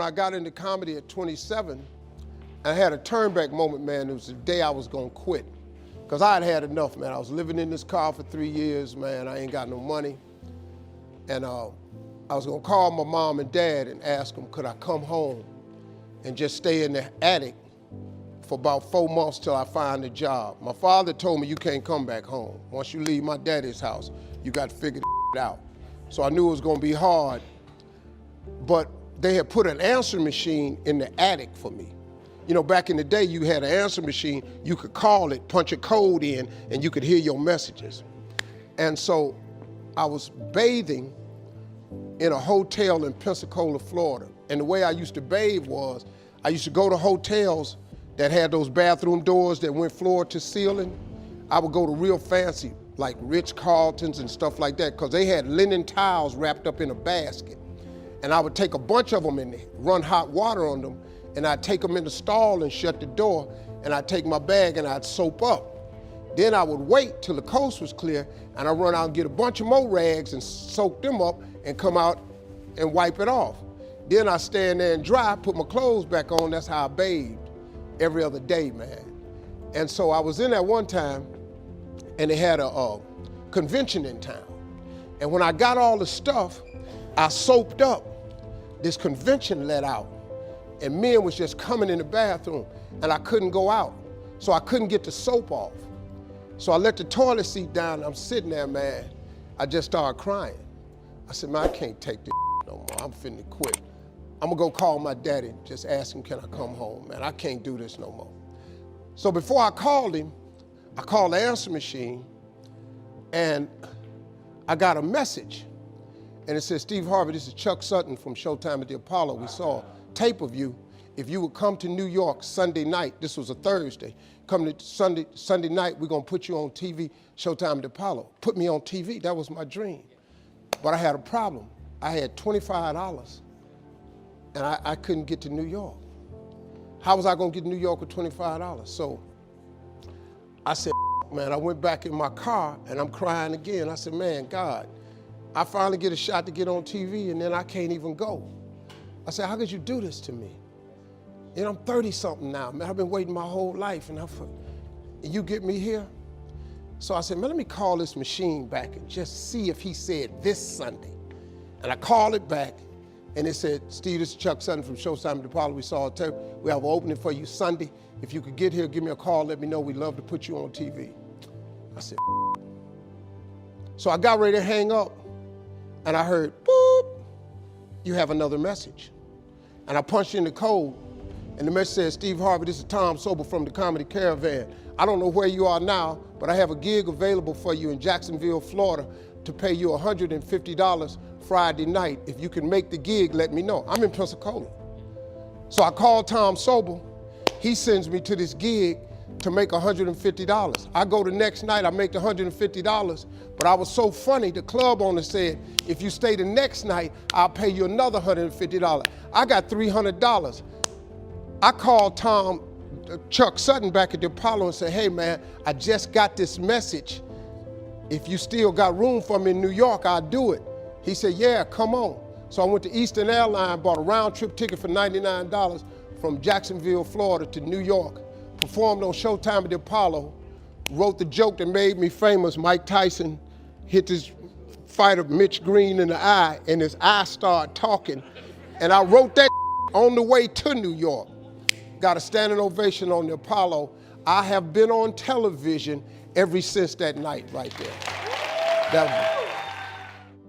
when I got into comedy at 27, I had a turnback moment, man. It was the day I was gonna quit. Because I had had enough, man. I was living in this car for 3 years, man. I ain't got no money. And I was gonna call my mom and dad and ask them, could I come home and just stay in the attic for about 4 months till I find a job. My father told me, you can't come back home. Once you leave my daddy's house, you got to figure it out. So I knew it was gonna be hard, but they had put an answer machine in the attic for me. You know, back in the day, you had an answer machine, you could call it, punch a code in, and you could hear your messages. And so I was bathing in a hotel in Pensacola, Florida. And the way I used to bathe was, I used to go to hotels that had those bathroom doors that went floor to ceiling. I would go to real fancy, like Ritz-Carltons and stuff like that, because they had linen towels wrapped up in a basket. And I would take a bunch of them and run hot water on them, and I'd take them in the stall and shut the door, and I'd take my bag and I'd soap up. Then I would wait till the coast was clear, and I'd run out and get a bunch of more rags and soak them up and come out and wipe it off. Then I'd stand there and dry, put my clothes back on. That's how I bathed every other day, man. And so I was in there one time, and they had a convention in town. And when I got all the stuff, I soaped up. This convention let out, and men was just coming in the bathroom, and I couldn't go out. So I couldn't get the soap off. So I let the toilet seat down, and I'm sitting there, man. I just started crying. I said, man, I can't take this no more. I'm finna quit. I'm gonna go call my daddy, just ask him, can I come home, man? I can't do this no more. So before I called him, I called the answer machine, and I got a message. And it said, Steve Harvey, this is Chuck Sutton from Showtime at the Apollo. We saw a tape of you. If you would come to New York Sunday night, this was a Thursday, come to Sunday night, we're gonna put you on TV, Showtime at the Apollo. Put me on TV, that was my dream. But I had a problem. I had $25, and I couldn't get to New York. How was I gonna get to New York with $25? So I said, man, I went back in my car, and I'm crying again. I said, man, God, I finally get a shot to get on TV, and then I can't even go. I said, how could you do this to me? You know, I'm 30-something now, man. I've been waiting my whole life, and you get me here? So I said, man, let me call this machine back and just see if he said this Sunday. And I called it back, and it said, Steve, this is Chuck Sutton from Showtime at the Apollo. We saw a tape. We have an opening for you Sunday. If you could get here, give me a call, let me know. We'd love to put you on TV. I said, so I got ready to hang up, and I heard, boop, you have another message. And I punched in the code, and the message said, Steve Harvey, this is Tom Sobel from the Comedy Caravan. I don't know where you are now, but I have a gig available for you in Jacksonville, Florida, to pay you $150 Friday night. If you can make the gig, let me know. I'm in Pensacola. So I called Tom Sobel. He sends me to this gig to make $150. I go the next night, I make the $150, but I was so funny, the club owner said, if you stay the next night, I'll pay you another $150. I got $300. I called Chuck Sutton back at the Apollo and said, hey man, I just got this message. If you still got room for me in New York, I'll do it. He said, yeah, come on. So I went to Eastern Airlines, bought a round trip ticket for $99 from Jacksonville, Florida to New York, performed on Showtime at the Apollo, wrote the joke that made me famous. Mike Tyson hit this fighter, Mitch Green, in the eye, and his eye started talking. And I wrote that on the way to New York. Got a standing ovation on the Apollo. I have been on television ever since that night right there.